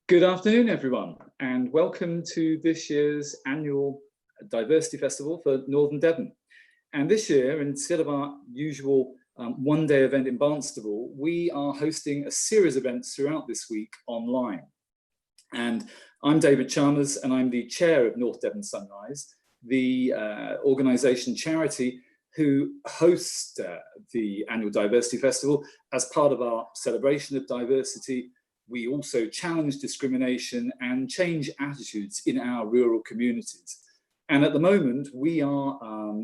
Good afternoon, everyone, and welcome to this year's annual Diversity Festival for Northern Devon. And this year, instead of our usual one-day event in Barnstable, we are hosting a series of events throughout this week online. And I'm David Chalmers, and I'm the chair of North Devon Sunrise, the organisation charity who hosts the annual Diversity Festival as part of our celebration of diversity. We also challenge discrimination and change attitudes in our rural communities. And at the moment, we are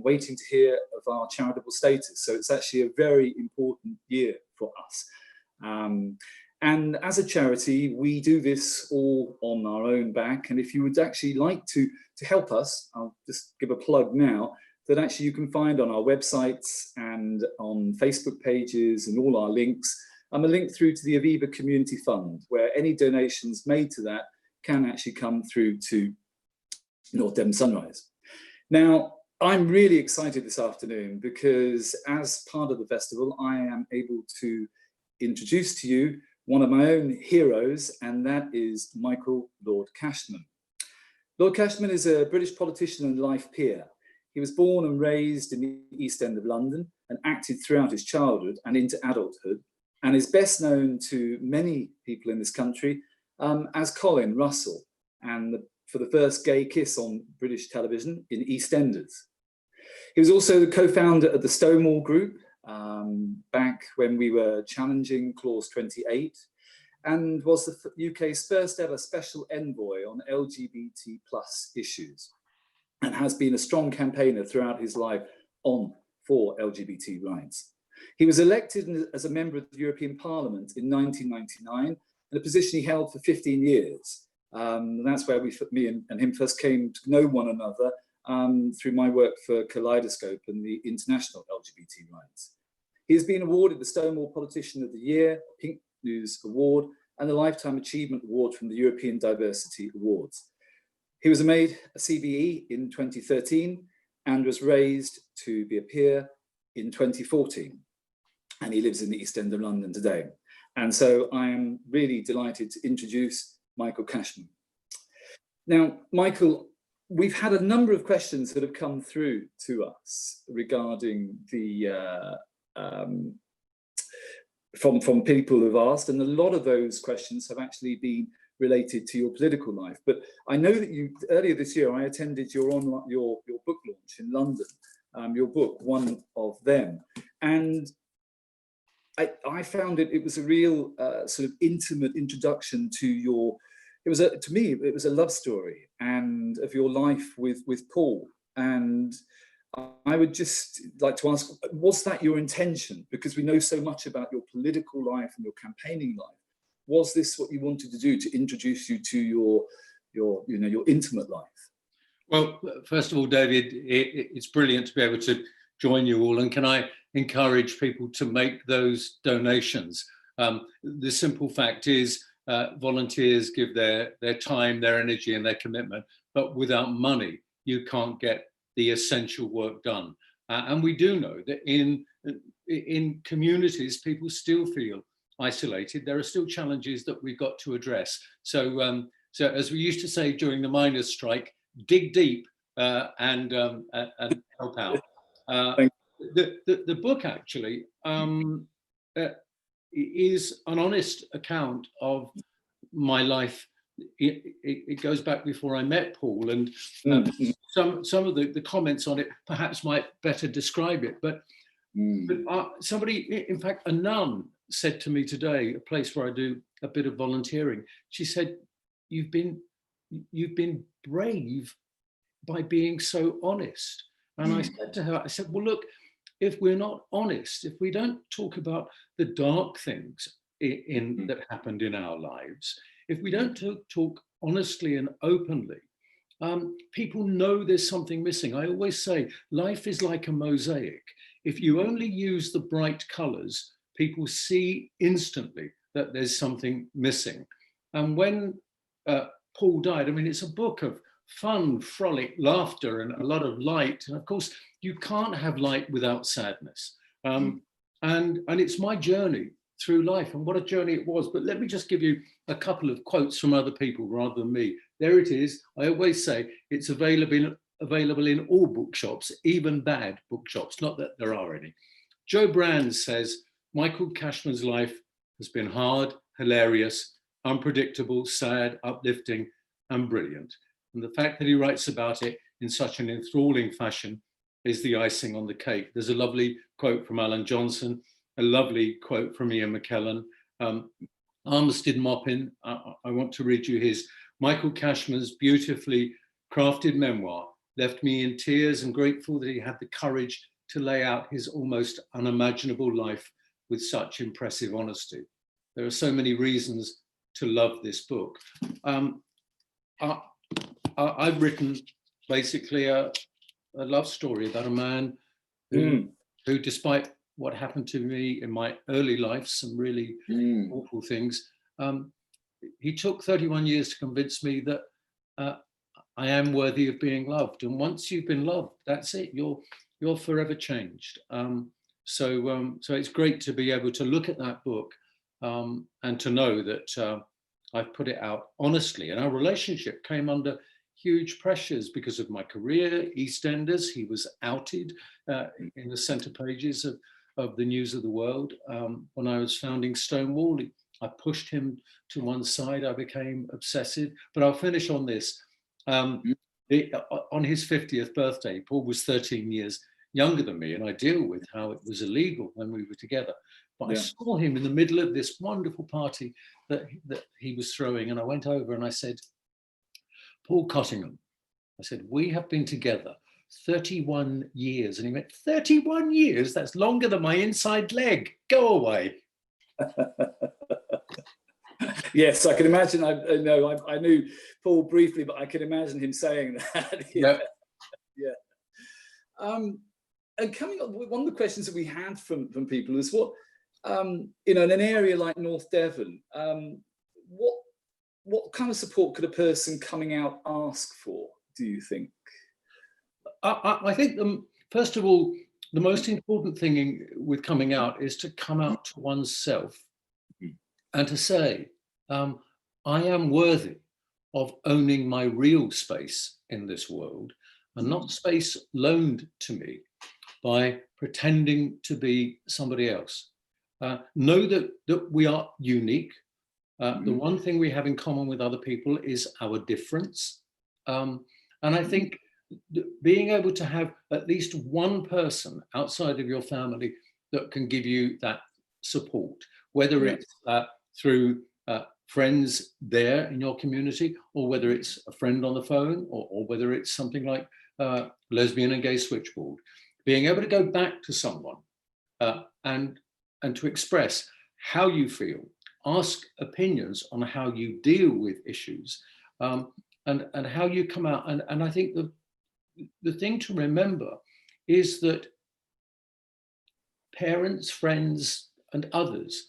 waiting to hear of our charitable status. So it's actually a very important year for us. And as a charity, we do this all on our own back. And if you would actually like to help us, I'll just give a plug now, that actually you can find on our websites and on Facebook pages and all our links, a link through to the Aviva Community Fund, where any donations made to that can actually come through to North Devon Sunrise. Now, I'm really excited this afternoon because as part of the festival, I am able to introduce to you one of my own heroes, and that is Michael Lord Cashman. Lord Cashman is a British politician and life peer. He was born and raised in the East End of London and acted throughout his childhood and into adulthood, and is best known to many people in this country as Colin Russell, and for the first gay kiss on British television in EastEnders. He was also the co-founder of the Stonewall Group back when we were challenging Clause 28, and was the UK's first ever special envoy on LGBT+ issues, and has been a strong campaigner throughout his life for LGBT rights. He was elected as a member of the European Parliament in 1999, in a position he held for 15 years. And that's where me and him first came to know one another through my work for Kaleidoscope and the International LGBT Rights. He has been awarded the Stonewall Politician of the Year, Pink News Award, and the Lifetime Achievement Award from the European Diversity Awards. He was made a CBE in 2013 and was raised to be a peer in 2014. And he lives in the East End of London today. And so I am really delighted to introduce Michael Cashman. Now, Michael, we've had a number of questions that have come through to us regarding the, from people who've asked, and a lot of those questions have actually been related to your political life. But I know that earlier this year, I attended your book launch in London, your book, one of them. And I found it was a real sort of intimate introduction to to me, it was a love story and of your life with Paul. And I would just like to ask, was that your intention? Because we know so much about your political life and your campaigning life. Was this what you wanted to do, to introduce you to your intimate life? Well, first of all, David, it's brilliant to be able to join you all. And can I encourage people to make those donations? The simple fact is volunteers give their time, their energy and their commitment, but without money, you can't get the essential work done. And we do know that in communities, people still feel isolated. There are still challenges that we've got to address. So, so as we used to say during the miners' strike, dig deep and help out. The book actually is an honest account of my life. It goes back before I met Paul, and some of the comments on it perhaps might better describe it. But somebody, in fact, a nun said to me today, a place where I do a bit of volunteering. She said, "You've been brave by being so honest." And I said to her, I said, well, look, if we're not honest, if we don't talk about the dark things that happened in our lives, if we don't talk honestly and openly, people know there's something missing. I always say life is like a mosaic. If you only use the bright colors, people see instantly that there's something missing. And when Paul died, I mean, it's a book of fun, frolic, laughter, and a lot of light. And of course, you can't have light without sadness. And it's my journey through life, and what a journey it was. But let me just give you a couple of quotes from other people rather than me. There it is. I always say it's available in all bookshops, even bad bookshops, not that there are any. Joe Brand says, Michael Cashman's life has been hard, hilarious, unpredictable, sad, uplifting, and brilliant. And the fact that he writes about it in such an enthralling fashion is the icing on the cake. There's a lovely quote from Alan Johnson, a lovely quote from Ian McKellen. Armistead Maupin, I want to read you his. Michael Cashman's beautifully crafted memoir left me in tears and grateful that he had the courage to lay out his almost unimaginable life with such impressive honesty. There are so many reasons to love this book. I've written basically a love story about a man who, despite what happened to me in my early life, some really awful things, he took 31 years to convince me that I am worthy of being loved. And once you've been loved, that's it. You're forever changed. So it's great to be able to look at that book and to know that I've put it out honestly. And our relationship came under huge pressures because of my career, EastEnders. He was outed in the centre pages of the News of the World. When I was founding Stonewall, I pushed him to one side. I became obsessive. But I'll finish on this. On his 50th birthday, Paul was 13 years younger than me, and I deal with how it was illegal when we were together. But I saw him in the middle of this wonderful party that he was throwing, and I went over and I said, Paul Cottingham, I said, we have been together 31 years. And he went, 31 years? That's longer than my inside leg. Go away. Yes, I can imagine. I knew Paul briefly, but I can imagine him saying that. Yeah. And coming up, one of the questions that we had from people is what, in an area like North Devon, what kind of support could a person coming out ask for, do you think? I think, first of all, the most important thing with coming out is to come out to oneself and to say, I am worthy of owning my real space in this world and not space loaned to me by pretending to be somebody else. Know that we are unique. The one thing we have in common with other people is our difference. And I think being able to have at least one person outside of your family that can give you that support, whether it's through friends there in your community, or whether it's a friend on the phone, or whether it's something like Lesbian and Gay Switchboard, being able to go back to someone and to express how you feel, ask opinions on how you deal with issues, and how you come out. And I think the thing to remember is that parents, friends, and others,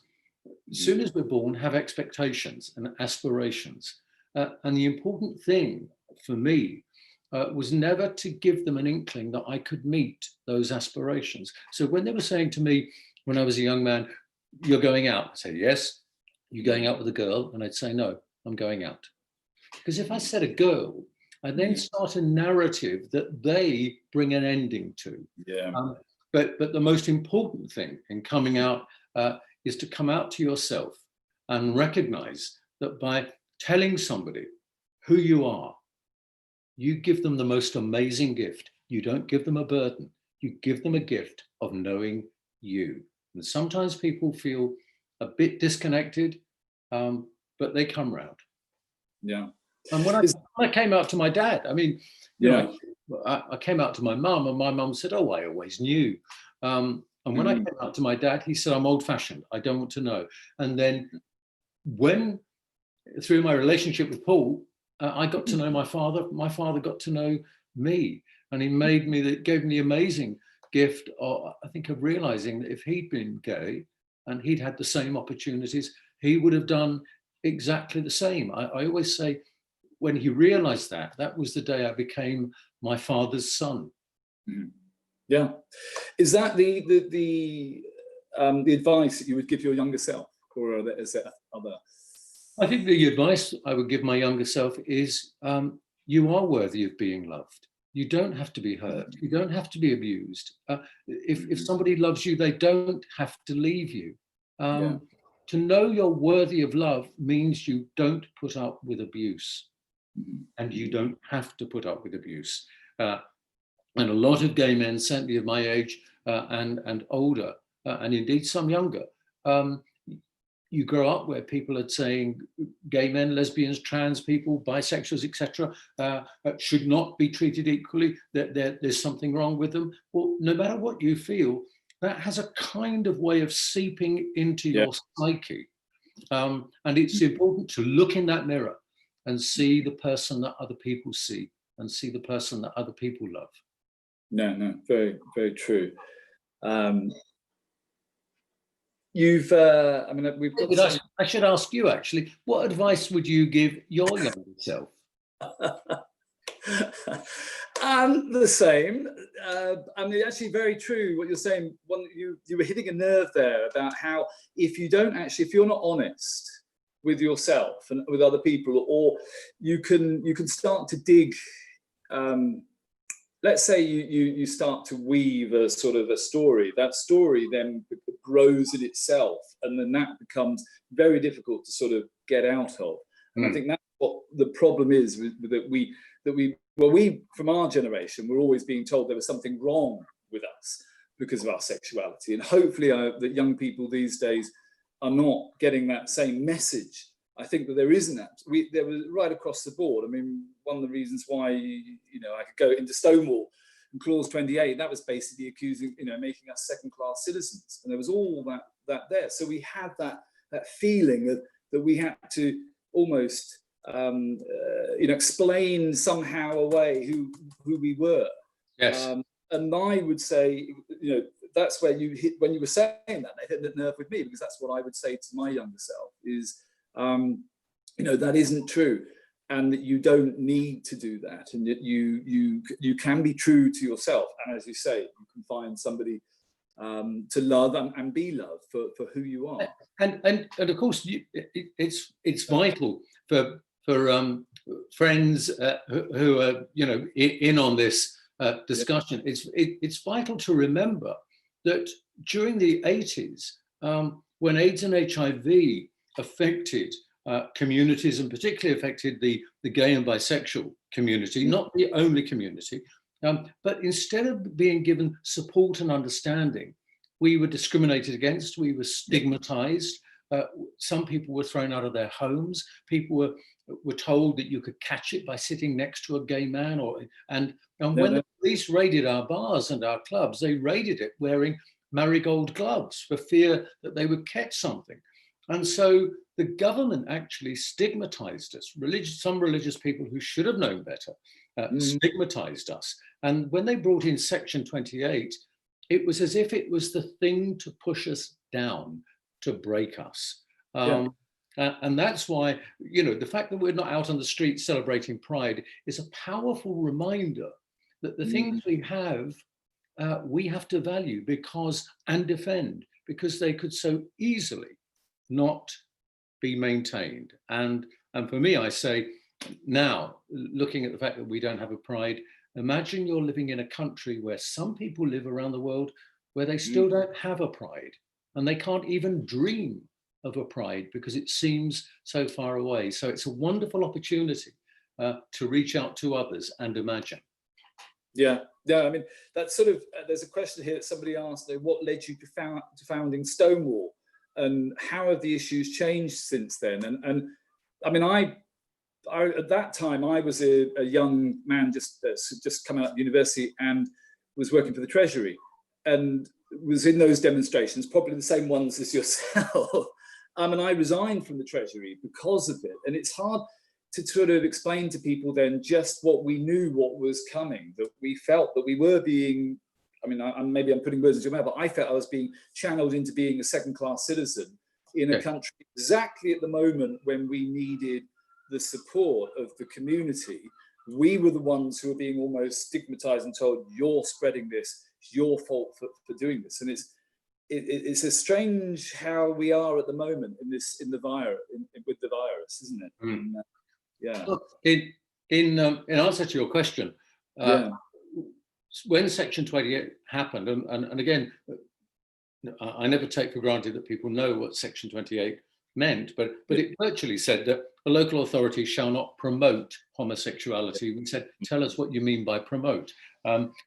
as soon as we're born, have expectations and aspirations. And the important thing for me was never to give them an inkling that I could meet those aspirations. So when they were saying to me, when I was a young man, you're going out, I said, yes. You going out with a girl? And I'd say, no, I'm going out. Because if I said a girl, I then start a narrative that they bring an ending to. But the most important thing in coming out is to come out to yourself and recognize that by telling somebody who you are, you give them the most amazing gift. You don't give them a burden. You give them a gift of knowing you. And sometimes people feel a bit disconnected, but they come round. Yeah. And when I came out to my dad, I mean, you know, I came out to my mum, and my mum said, oh, I always knew. And when I came out to my dad, he said, I'm old fashioned. I don't want to know. And then through my relationship with Paul, I got to know my father got to know me, and he gave me the amazing gift of, I think, of realizing that if he'd been gay and he'd had the same opportunities, he would have done exactly the same. I always say, when he realized that was the day I became my father's son. Yeah. Is that the advice that you would give your younger self? or is there other? I think the advice I would give my younger self is you are worthy of being loved. You don't have to be hurt. You don't have to be abused. If somebody loves you, they don't have to leave you. To know you're worthy of love means you don't put up with abuse, and you don't have to put up with abuse. And a lot of gay men, certainly of my age and older, and indeed some younger, you grow up where people are saying gay men, lesbians, trans people, bisexuals, etc., should not be treated equally, that there's something wrong with them. Well, no matter what you feel, that has a kind of way of seeping into your psyche. And it's important to look in that mirror and see the person that other people see, and see the person that other people love. No, very, very true. We've got. I should ask you actually, what advice would you give your younger self? The same. Actually, very true what you're saying. You were hitting a nerve there about how if you're not honest with yourself and with other people, or you can start to dig. Let's say you start to weave a sort of a story. That story then grows in itself, and then that becomes very difficult to sort of get out of. And I think that's what the problem is, that we from our generation, we're always being told there was something wrong with us because of our sexuality, and hopefully that young people these days are not getting that same message. I think that there isn't that. There was right across the board. I mean, one of the reasons why I could go into Stonewall and Clause 28, that was basically accusing, making us second-class citizens, and there was all that there. So we had that feeling that we had to almost explain somehow away who we were. Yes. And I would say, that's where you hit when you were saying that. They hit the nerve with me, because that's what I would say to my younger self is. That isn't true, and that you don't need to do that, and that you can be true to yourself, and as you say, you can find somebody to love and be loved for who you are. And of course, it's vital for friends who are in on this discussion. It's vital to remember that during the 80s, when AIDS and HIV affected communities, and particularly affected the gay and bisexual community, not the only community, but instead of being given support and understanding, we were discriminated against, we were stigmatized. Some people were thrown out of their homes. People were told that you could catch it by sitting next to a gay man, and when the police raided our bars and our clubs, they raided it wearing marigold gloves for fear that they would catch something. And so the government actually stigmatized us. Some religious people who should have known better stigmatized us. And when they brought in Section 28, it was as if it was the thing to push us down, to break us. And that's why, the fact that we're not out on the street celebrating Pride is a powerful reminder that the things we have to value and defend, because they could so easily not be maintained. And for me, I say now, looking at the fact that we don't have a Pride, imagine you're living in a country where some people live around the world where they still don't have a Pride, and they can't even dream of a Pride because it seems so far away. So it's a wonderful opportunity to reach out to others and imagine. Yeah. I mean, that's sort of, there's a question here that somebody asked, what led you to founding Stonewall? And how have the issues changed since then? And I mean, I at that time, I was a young man just coming out of university and was working for the Treasury, and was in those demonstrations, probably the same ones as yourself. And I resigned from the Treasury because of it. And it's hard to sort of explain to people then just what we knew, what was coming, that we felt that we were being, maybe I'm putting words into your mouth, but I felt I was being channeled into being a second-class citizen in a country exactly at the moment when we needed the support of the community. We were the ones who were being almost stigmatized and told, you're spreading this, it's your fault for doing this. And it's a strange how we are at the moment in the virus, with the virus, isn't it? Mm. Yeah. Look, in answer to your question, when Section 28 happened, and again, I never take for granted that people know what Section 28 meant, but it virtually said that a local authority shall not promote homosexuality. We said, tell us what you mean by promote,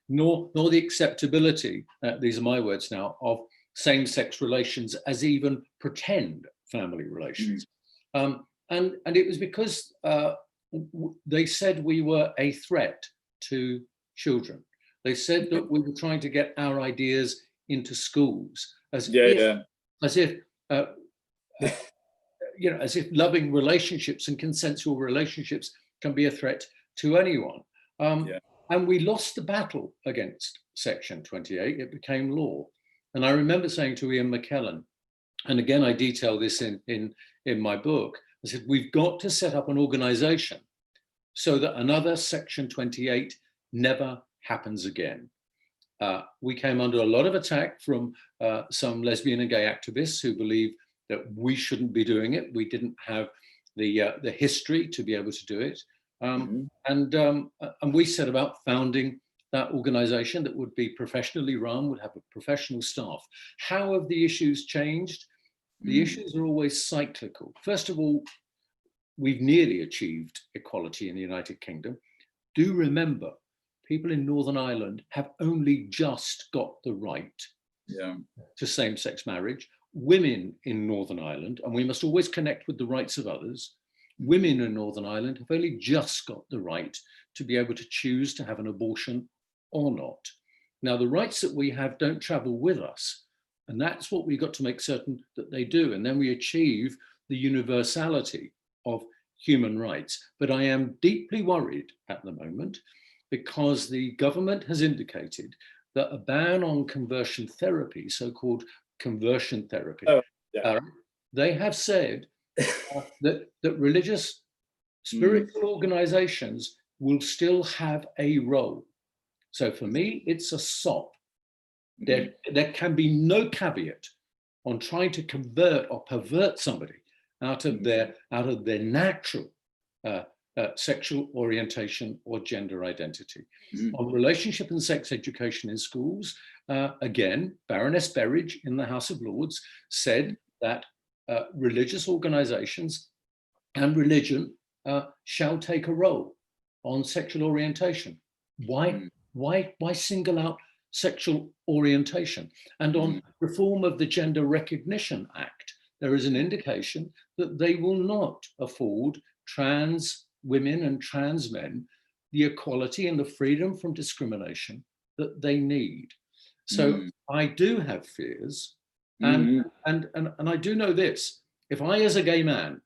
nor the acceptability, these are my words now, of same-sex relations as even pretend family relations. And it was because they said we were a threat to children. They said that we were trying to get our ideas into schools, as if loving relationships and consensual relationships can be a threat to anyone. And we lost the battle against Section 28. It became law. And I remember saying to Ian McKellen, and again I detail this in my book, I said, we've got to set up an organization so that another Section 28 never happens again. We came under a lot of attack from some lesbian and gay activists who believe that we shouldn't be doing it. We didn't have the history to be able to do it. And we set about founding that organization that would be professionally run, would have a professional staff. How have the issues changed? The issues are always cyclical. First of all, we've nearly achieved equality in the United Kingdom. Do remember, people in Northern Ireland have only just got the right to same-sex marriage. Women in Northern Ireland, and we must always connect with the rights of others, women in Northern Ireland have only just got the right to be able to choose to have an abortion or not. Now, the rights that we have don't travel with us, and that's what we've got to make certain that they do. And then we achieve the universality of human rights. But I am deeply worried at the moment because the government has indicated that a ban on conversion therapy, so-called conversion therapy, they have said that religious spiritual organizations will still have a role. So for me, it's a SOP. There can be no caveat on trying to convert or pervert somebody out of their natural sexual orientation or gender identity. On relationship and sex education in schools, again, Baroness Berridge in the House of Lords said that religious organizations and religion shall take a role on sexual orientation. Why single out sexual orientation? And on reform of the Gender Recognition Act, there is an indication that they will not afford trans women and trans men the equality and the freedom from discrimination that they need. So I do have fears, and I do know this: if I, as a gay man,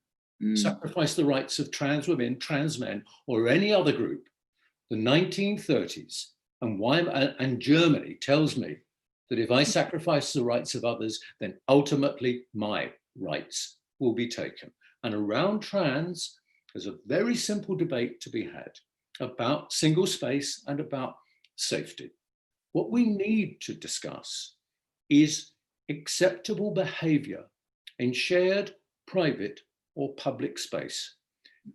sacrifice the rights of trans women, trans men, or any other group, the 1930s and Germany tells me that if I sacrifice the rights of others, then ultimately my rights will be taken. And around trans, there's a very simple debate to be had about single space and about safety. What we need to discuss is acceptable behavior in shared, private, or public space.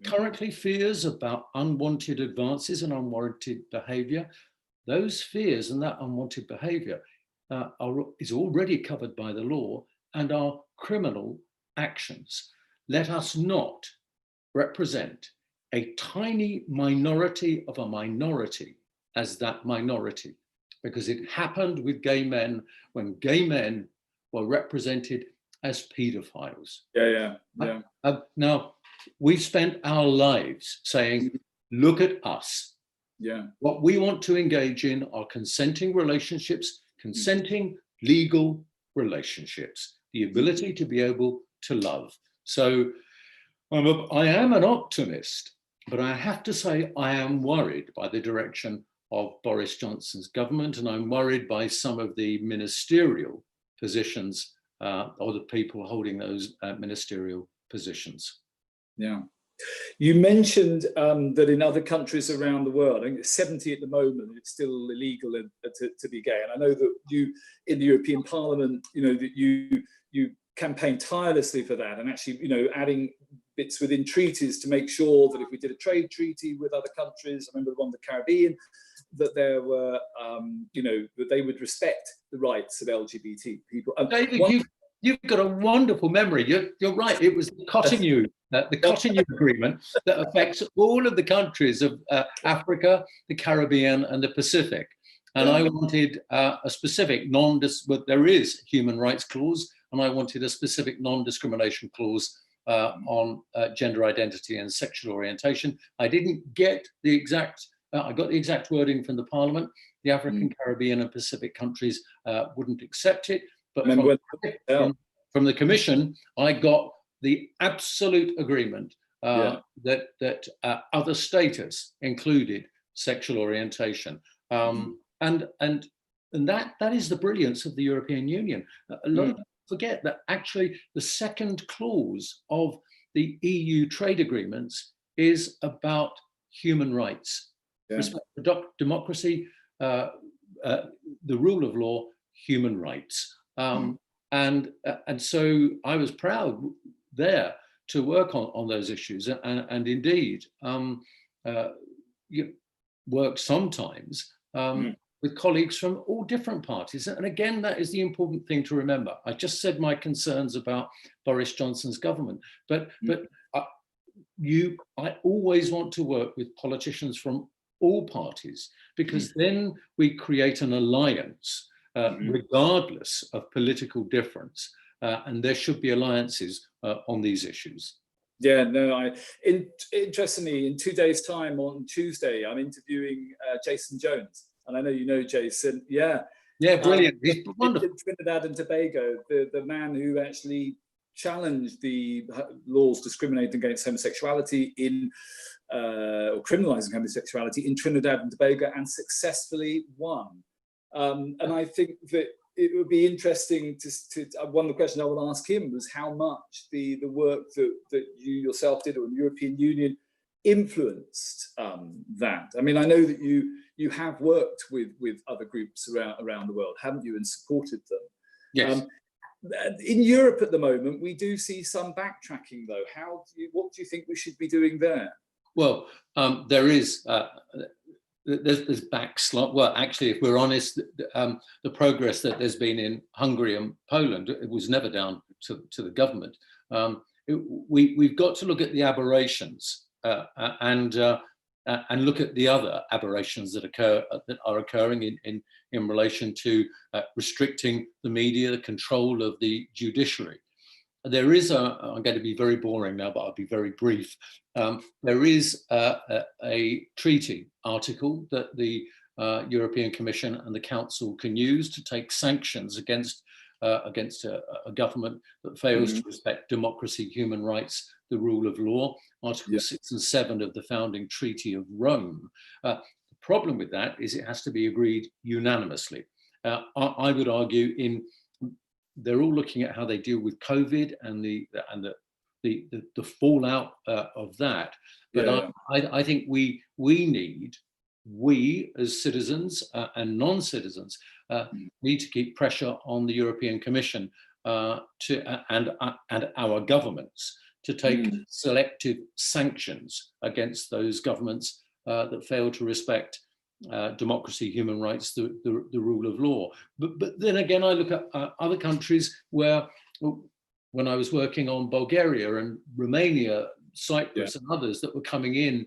Currently, fears about unwanted advances and unwarranted behavior, those fears and that unwanted behavior is already covered by the law and are criminal actions. Let us not represent a tiny minority of a minority as that minority, because it happened with gay men when gay men were represented as paedophiles. Now, we've spent our lives saying, look at us. What we want to engage in are consenting relationships, consenting legal relationships, the ability to be able to love. So I am an optimist, but I have to say I am worried by the direction of Boris Johnson's government, and I'm worried by some of the ministerial positions or the people holding those ministerial positions. You mentioned that in other countries around the world, I think it's 70 at the moment, it's still illegal to be gay. And I know that you, in the European Parliament, that you campaign tirelessly for that, and actually, adding bits within treaties to make sure that if we did a trade treaty with other countries, I remember the one with the Caribbean, that there were, that they would respect the rights of LGBT people. David, you've got a wonderful memory. You're right. It was the Cotonou Agreement that affects all of the countries of Africa, the Caribbean, and the Pacific. And I wanted a specific there is a human rights clause, and I wanted a specific non-discrimination clause on gender identity and sexual orientation. I didn't get the exact. I got the exact wording from the Parliament. The African, Caribbean, and Pacific countries wouldn't accept it. But from the Commission, I got the absolute agreement that other status included sexual orientation, and that is the brilliance of the European Union. A lot of people forget that actually the second clause of the EU trade agreements is about human rights, respect for democracy, the rule of law, human rights. And so I was proud there to work on those issues, and indeed work sometimes with colleagues from all different parties. And again, that is the important thing to remember. I just said my concerns about Boris Johnson's government, but I always want to work with politicians from all parties, because then we create an alliance regardless of political difference, and there should be alliances on these issues. Yeah, no, interestingly, in 2 days' time on Tuesday, I'm interviewing Jason Jones, and I know you know Jason. Yeah, brilliant. He's wonderful. In Trinidad and Tobago, the man who actually challenged the laws discriminating against homosexuality or criminalising homosexuality in Trinidad and Tobago, and successfully won. And I think that it would be interesting to one of the questions I would ask him was how much the work that you yourself did, or the European Union, influenced that. I mean, I know that you have worked with other groups around the world, haven't you, and supported them. Yes. In Europe at the moment, we do see some backtracking, though. What do you think we should be doing there? Well, there is. There's backslide. Well, actually, if we're honest, the progress that there's been in Hungary and Poland, it was never down to the government. We've got to look at the aberrations and look at the other aberrations that are occurring in relation to restricting the media, the control of the judiciary. There is I'm going to be very boring now, but I'll be very brief. There is a treaty article that the European Commission and the Council can use to take sanctions against a government that fails to respect democracy, human rights, the rule of law, Articles 6 and 7 of the founding Treaty of Rome. The problem with that is it has to be agreed unanimously. I would argue they're all looking at how they deal with COVID and the fallout of that. But I think we as citizens and non-citizens need to keep pressure on the European Commission and our governments to take selective sanctions against those governments that fail to respect democracy, human rights, the rule of law. But then again, I look at other countries where, when I was working on Bulgaria and Romania, Cyprus and others that were coming in,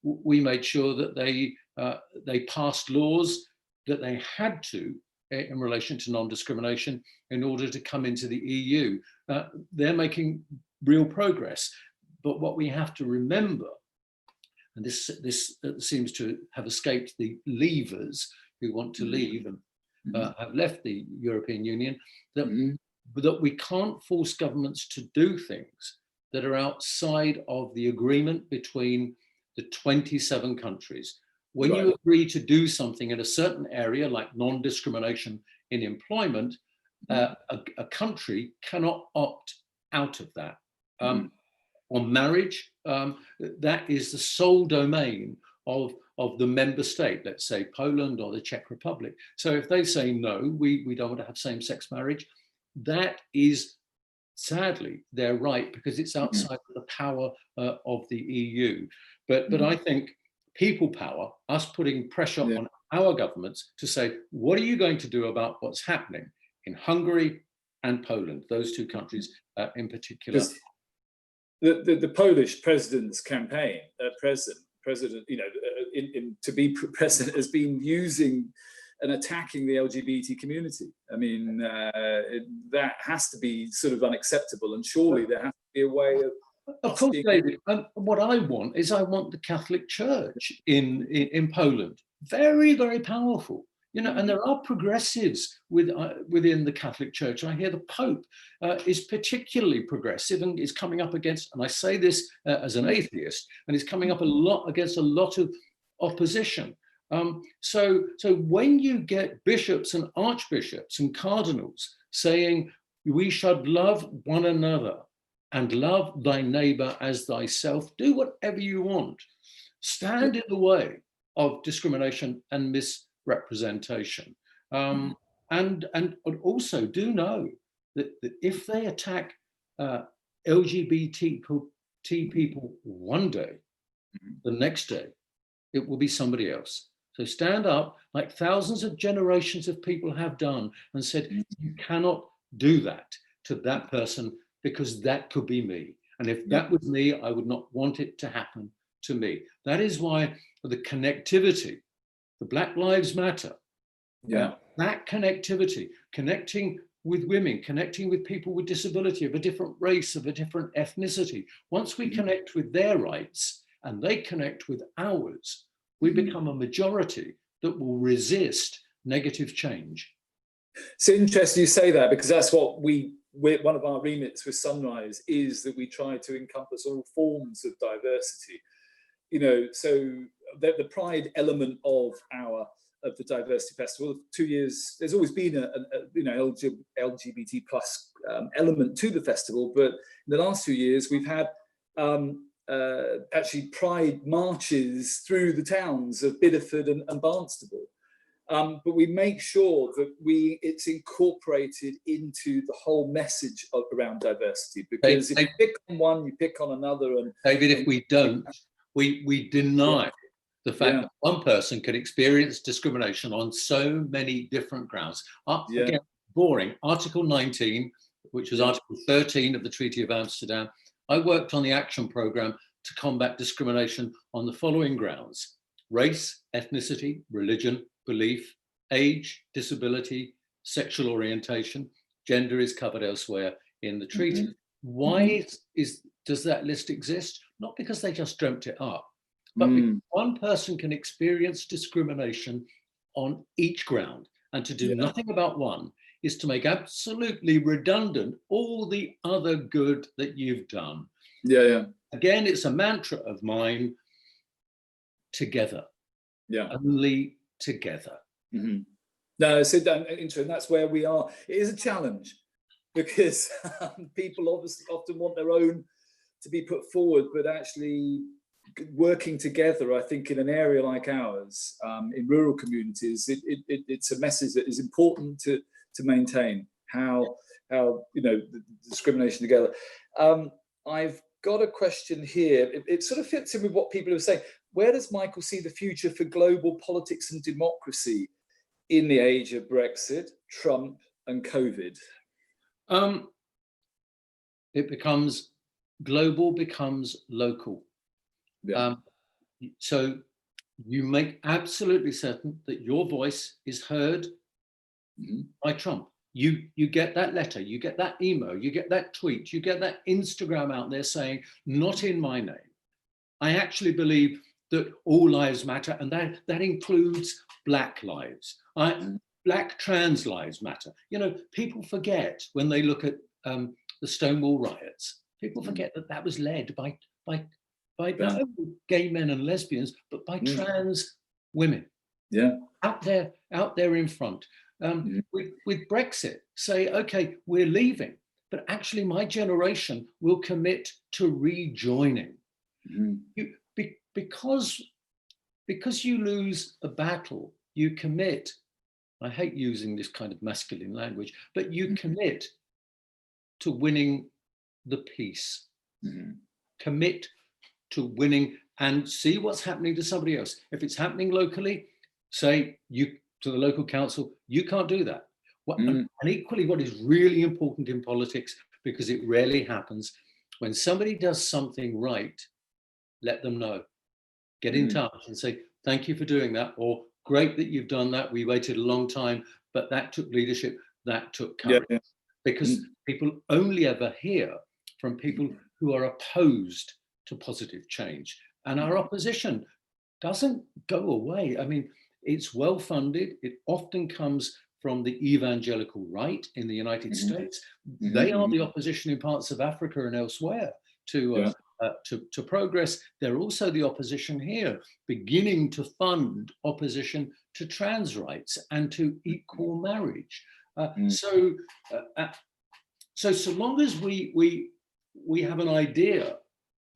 we made sure that they passed laws that they had to in relation to non-discrimination in order to come into the EU. They're making real progress. But what we have to remember, and this seems to have escaped the leavers who want to leave and have left the European Union, that we can't force governments to do things that are outside of the agreement between the 27 countries. When you agree to do something in a certain area, like non-discrimination in employment, a country cannot opt out of that. On marriage, that is the sole domain of the member state, let's say Poland or the Czech Republic. So if they say, no, we don't want to have same-sex marriage, that is sadly their right, because it's outside of the power of the EU. But I think people power, us putting pressure on our governments to say, what are you going to do about what's happening in Hungary and Poland, those two countries in particular? The Polish president's campaign, president, to be president, has been using and attacking the LGBT community. I mean, that has to be sort of unacceptable, and surely there has to be a way of. Of course, David. What I want the Catholic Church in Poland, very, very powerful. You know, and there are progressives within the Catholic Church. I hear the Pope is particularly progressive and is coming up against, and I say this as an atheist, and is coming up against a lot of opposition. So when you get bishops and archbishops and cardinals saying we should love one another and love thy neighbor as thyself, do whatever you want, stand in the way of discrimination and misrepresentation. And also do know that if they attack LGBT people one day, the next day, it will be somebody else. So stand up like thousands of generations of people have done and said, you cannot do that to that person, because that could be me. And if that was me, I would not want it to happen to me. That is why the connectivity, the Black Lives Matter, that connectivity, connecting with women, connecting with people with disability, of a different race, of a different ethnicity. Once we connect with their rights and they connect with ours, we become a majority that will resist negative change. It's interesting you say that, because that's what one of our remits with Sunrise is, that we try to encompass all forms of diversity. You know, so the pride element of the Diversity Festival, 2 years, there's always been a LGBT plus element to the festival, but in the last 2 years we've had actually pride marches through the towns of Bideford and Barnstaple. But we make sure that it's incorporated into the whole message around diversity, because if you pick on one, you pick on another. And David, if we don't, we deny the fact that one person can experience discrimination on so many different grounds. Again, boring. Article 19, which was Article 13 of the Treaty of Amsterdam, I worked on the action programme to combat discrimination on the following grounds: race, ethnicity, religion, belief, age, disability, sexual orientation. Gender is covered elsewhere in the treaty. Why does that list exist? Not because they just dreamt it up, but because one person can experience discrimination on each ground, and to do nothing about one is to make absolutely redundant all the other good that you've done. Again, it's a mantra of mine: together. Only together. No, so that's where we are. It is a challenge, because people obviously often want their own to be put forward, but actually working together, I think, in an area like ours, in rural communities, it's a message that is important to maintain. How the discrimination together. I've got a question here. It sort of fits in with what people are saying. Where does Michael see the future for global politics and democracy in the age of Brexit, Trump, and COVID? It becomes global, becomes local. So you make absolutely certain that your voice is heard by Trump. You get that letter, you get that email, you get that tweet, you get that Instagram out there saying, not in my name. I actually believe that all lives matter, and that includes Black lives. Black trans lives matter. You know, people forget when they look at the Stonewall riots. People forget that was led by not only gay men and lesbians, but by trans women. Out there in front. With Brexit, say, okay, we're leaving, but actually my generation will commit to rejoining. Because you lose a battle, you commit. I hate using this kind of masculine language, but you commit to winning the peace. Commit to winning and see what's happening to somebody else. If it's happening locally, say you to the local council, you can't do that. And equally, what is really important in politics, because it rarely happens, when somebody does something right, let them know. Get in touch and say, thank you for doing that, or great that you've done that. We waited a long time, but that took leadership, that took courage. Yeah. Because people only ever hear from people who are opposed to positive change. And our opposition doesn't go away. I mean, it's well funded. It often comes from the evangelical right in the United States. They are the opposition in parts of Africa and elsewhere to progress. They're also the opposition here, beginning to fund opposition to trans rights and to equal marriage. So long as we have an idea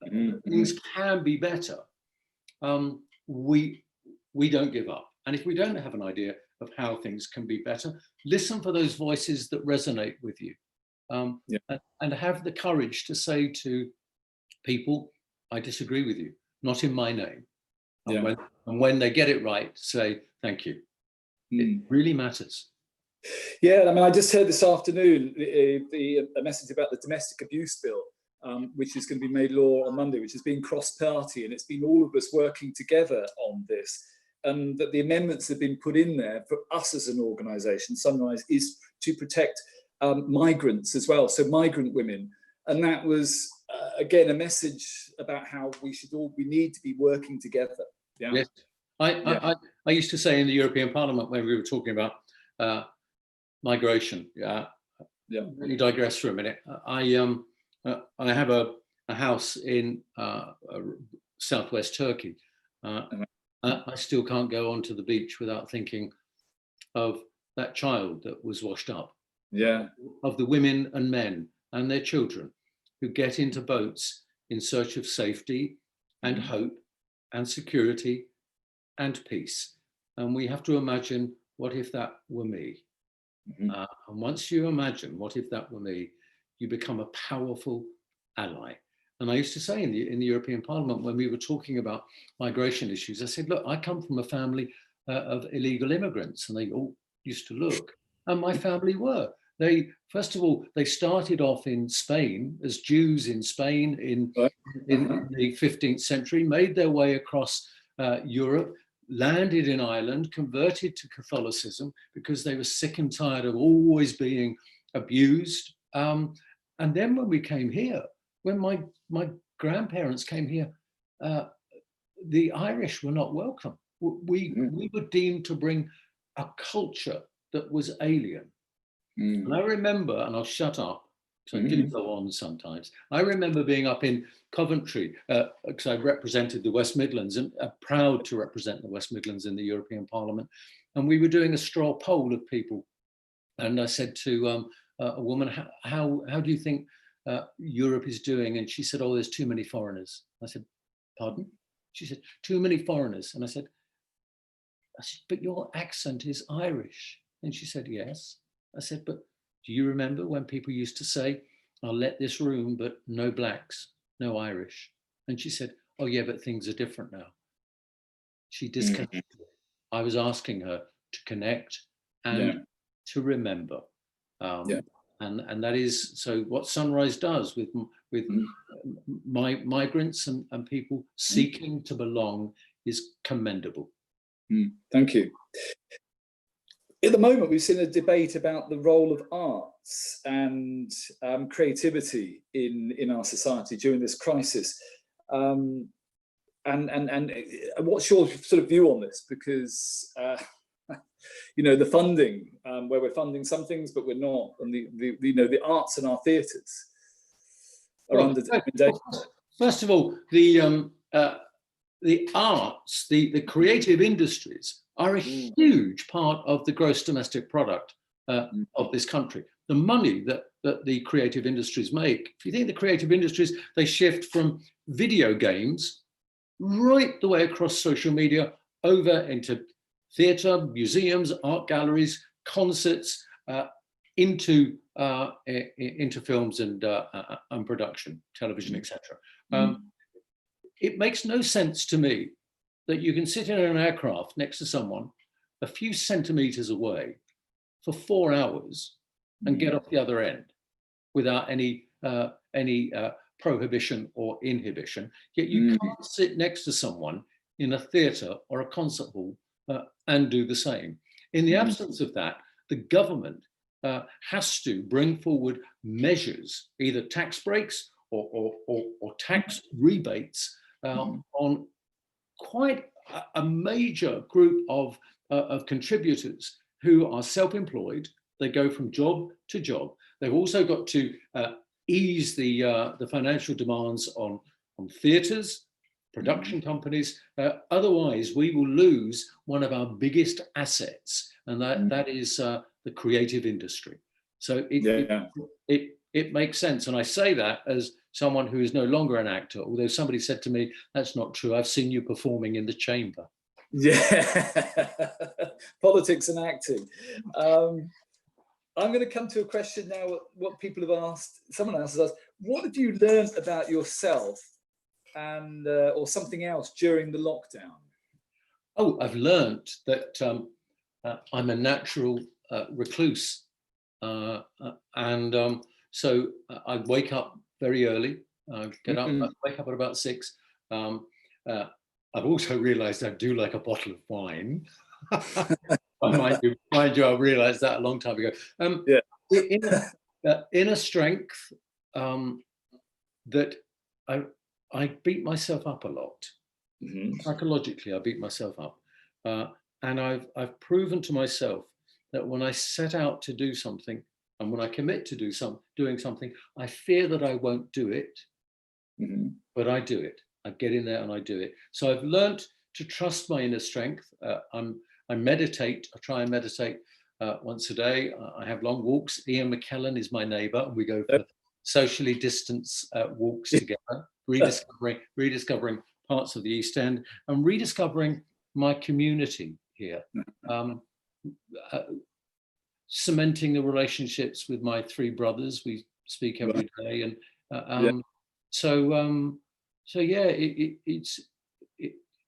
that things can be better, we don't give up. And if we don't have an idea of how things can be better, listen for those voices that resonate with you, and have the courage to say to people, I disagree with you, not in my name. And when they get it right, say thank you. It really matters. Yeah, I mean, I just heard this afternoon a message about the domestic abuse bill, which is going to be made law on Monday, which has been cross-party, and it's been all of us working together on this. And that the amendments have been put in there for us as an organisation, Sunrise, is to protect migrants as well, so migrant women. And that was, again, a message about how we need to be working together. Yeah. Yes. I used to say in the European Parliament when we were talking about migration, let me digress for a minute. I have a house in southwest Turkey. I still can't go onto the beach without thinking of that child that was washed up. Yeah. Of the women and men and their children who get into boats in search of safety and hope and security and peace. And we have to imagine, what if that were me? And once you imagine, what if that were me, you become a powerful ally. And I used to say in the European Parliament, when we were talking about migration issues, I said, look, I come from a family of illegal immigrants. And they all used to look. And my family were. First of all, they started off in Spain as Jews in Spain in the 15th century, made their way across Europe, landed in Ireland, converted to Catholicism because they were sick and tired of always being abused. And then when we came here, when my grandparents came here, the Irish were not welcome. We were deemed to bring a culture that was alien. And I remember, and I'll shut up, because I do go on sometimes. I remember being up in Coventry, because I represented the West Midlands, and proud to represent the West Midlands in the European Parliament. And we were doing a straw poll of people. And I said to a woman, how do you think Europe is doing? And she said, oh, there's too many foreigners. I said, pardon? She said, too many foreigners. And I said, but your accent is Irish. And she said, yes. I said, but do you remember when people used to say, I'll let this room, but no blacks, no Irish? And she said, oh yeah, but things are different now. She disconnected. I was asking her to connect and to remember. And that is, so what Sunrise does with migrants and people seeking to belong is commendable. Thank you. At the moment, we've seen a debate about the role of arts and creativity in our society during this crisis. And what's your sort of view on this? Because the funding, where we're funding some things, but we're not, and the arts and our theatres are under danger. First of all, the arts, the creative industries are a huge part of the gross domestic product of this country. The money that the creative industries make, if you think the creative industries, they shift from video games, right the way across social media, over into theatre, museums, art galleries, concerts, into films and production, television, etc. It makes no sense to me that you can sit in an aircraft next to someone a few centimeters away for 4 hours and get off the other end without any prohibition or inhibition. Yet you can't sit next to someone in a theatre or a concert hall and do the same. In the absence of that, the government has to bring forward measures, either tax breaks or tax rebates on quite a major group of contributors who are self-employed. They go from job to job. They've also got to ease the financial demands on theatres, production companies. Otherwise, we will lose one of our biggest assets, and that is the creative industry. So it makes sense. And I say that as someone who is no longer an actor, although somebody said to me, that's not true. I've seen you performing in the chamber. Yeah, politics and acting. I'm going to come to a question now, what people have asked, someone else has asked, what have you learned about yourself and or something else during the lockdown? Oh, I've learned that I'm a natural recluse. So I wake up very early, get up, wake up at about 6. I've also realized I do like a bottle of wine. Mind you, I realized that a long time ago. Inner strength, that I beat myself up a lot. Psychologically, I beat myself up. And I've proven to myself that when I set out to do something, and when I commit to doing something, I fear that I won't do it, but I do it. I get in there and I do it. So I've learned to trust my inner strength. I meditate. I try and meditate once a day. I have long walks. Ian McKellen is my neighbour, and we go for socially distanced walks together, rediscovering parts of the East End and rediscovering my community here. Cementing the relationships with my 3 brothers. We speak every day, and so yeah,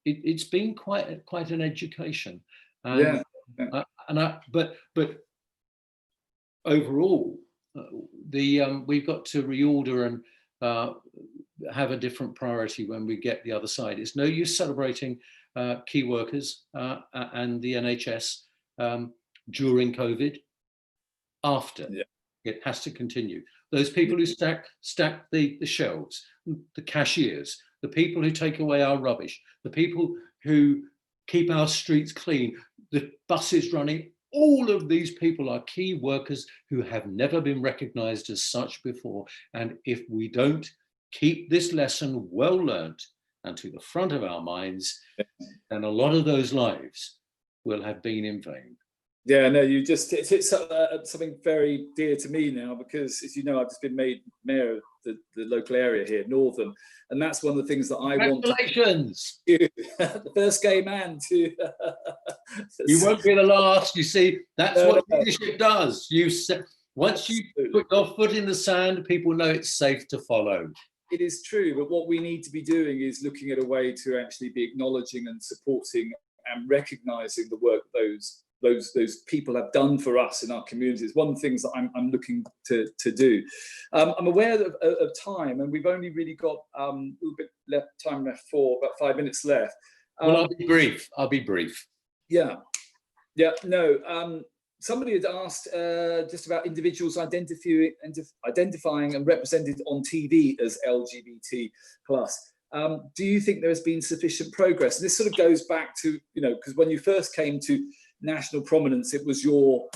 it's been quite an education. And, but overall, we've got to reorder and have a different priority when we get the other side. It's no use celebrating key workers and the NHS during COVID. After, it has to continue. Those people who stack the shelves, the cashiers, the people who take away our rubbish, the people who keep our streets clean, the buses running, all of these people are key workers who have never been recognized as such before. And if we don't keep this lesson well learnt and to the front of our minds, then a lot of those lives will have been in vain. Yeah, no, you just hit something very dear to me now, because, as you know, I've just been made mayor of the local area here, Northern, and that's one of the things that I want. Congratulations! The first gay man to. You won't be the last. You see, that's what leadership does. Once you put your foot in the sand, people know it's safe to follow. It is true, but what we need to be doing is looking at a way to actually be acknowledging and supporting and recognising the work those people have done for us in our communities. One of the things that I'm looking to do. I'm aware of time, and we've only really got a little bit time left for about 5 minutes left. Well, I'll be brief. Yeah. No. Somebody had asked just about individuals identifying and represented on TV as LGBT+. Do you think there has been sufficient progress? And this sort of goes back to, because when you first came to national prominence, it was you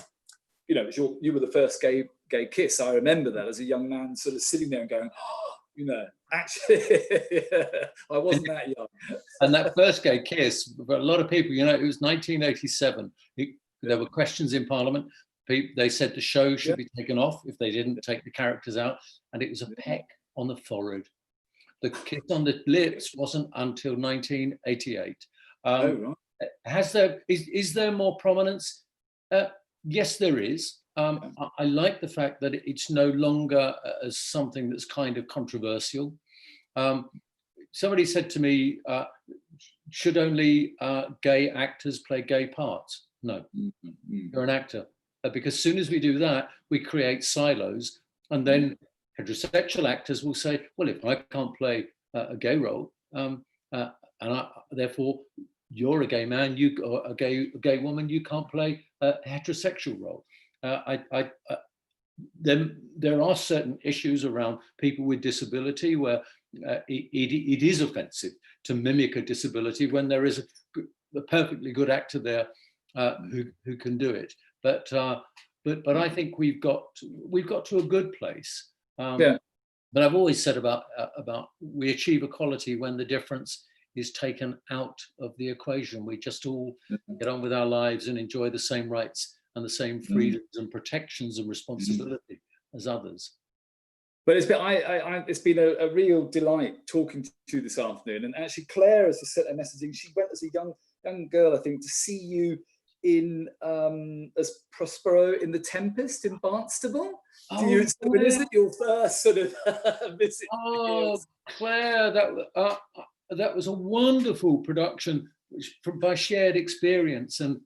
were the first gay kiss. I remember that as a young man, sort of sitting there and going, actually, I wasn't that young. And that first gay kiss, for a lot of people, it was 1987. There were questions in Parliament. They said the show should be taken off if they didn't take the characters out, and it was a peck on the forehead. the kiss on the lips wasn't until 1988. Oh, right. Is there more prominence? Yes, there is. I like the fact that it's no longer as something that's kind of controversial. Somebody said to me, should only gay actors play gay parts? No, you're an actor. Because as soon as we do that, we create silos, and then heterosexual actors will say, well, if I can't play a gay role, therefore you're a gay man, or a gay woman, you can't play a heterosexual role. There are certain issues around people with disability where it is offensive to mimic a disability when there is a perfectly good actor there who can do it. But I think we've got to a good place. But I've always said about we achieve equality when the difference is taken out of the equation. We just all get on with our lives and enjoy the same rights and the same freedoms and protections and responsibility as others. But it's been a real delight talking to you this afternoon. And actually, Claire has just sent a messaging. She went as a young girl, I think, to see you in as Prospero in The Tempest in Barnstable. Is it your first sort of visit? Oh, Claire, that was a wonderful production by shared experience. And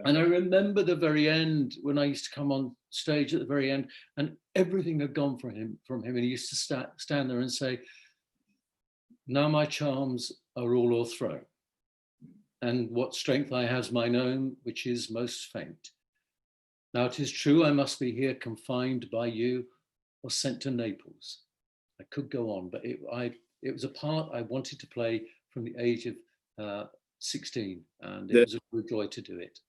I remember the very end when I used to come on stage at the very end, and everything had gone from him. And he used to stand there and say, "Now my charms are all o'erthrown, and what strength I has mine own, which is most faint. Now it is true I must be here confined by you, or sent to Naples." I could go on, but it was a part I wanted to play from the age of 16, and it was a real joy to do it.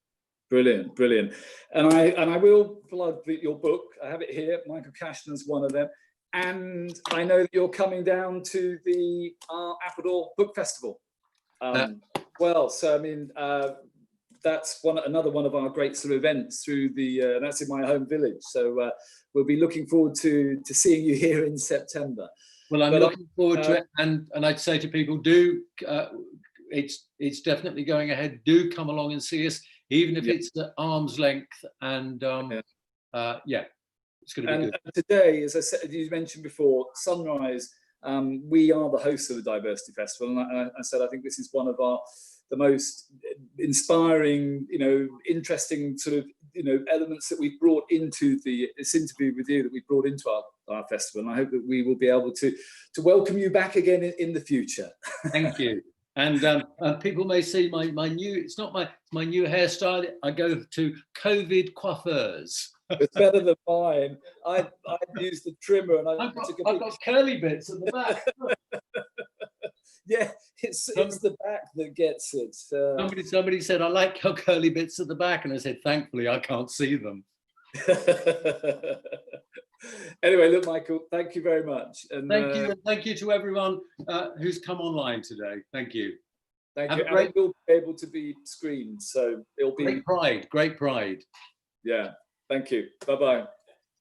Brilliant, brilliant. And I will plug your book. I have it here. Michael Cashman's one of them. And I know that you're coming down to the Appledore Book Festival. Well, so I mean, that's another one of our great sort of events through the. That's in my home village. So we'll be looking forward to seeing you here in September. Well, I'm looking forward to it, and I'd say to people, it's definitely going ahead. Do come along and see us, even if it's at arm's length. And it's going to be good. Today, as I said, you mentioned before, Sunrise. We are the hosts of the Diversity Festival, and I said I think this is one of the most inspiring, interesting sort of elements that we've brought into this interview with you, that we've brought into our festival. And I hope that we will be able to welcome you back again in the future. Thank you. And people may see my new, it's not my new hairstyle. I go to COVID coiffeurs. It's better than mine. I used the trimmer, and I've got curly bits at the back. Yeah, it's the back that gets it. Somebody said, "I like your curly bits at the back," and I said, "Thankfully, I can't see them." Anyway, look, Michael, thank you very much. And thank you, and thank you to everyone who's come online today. Thank you. Thank you. And it will be able to be screened, so it'll be great pride. Yeah. Thank you. Bye-bye.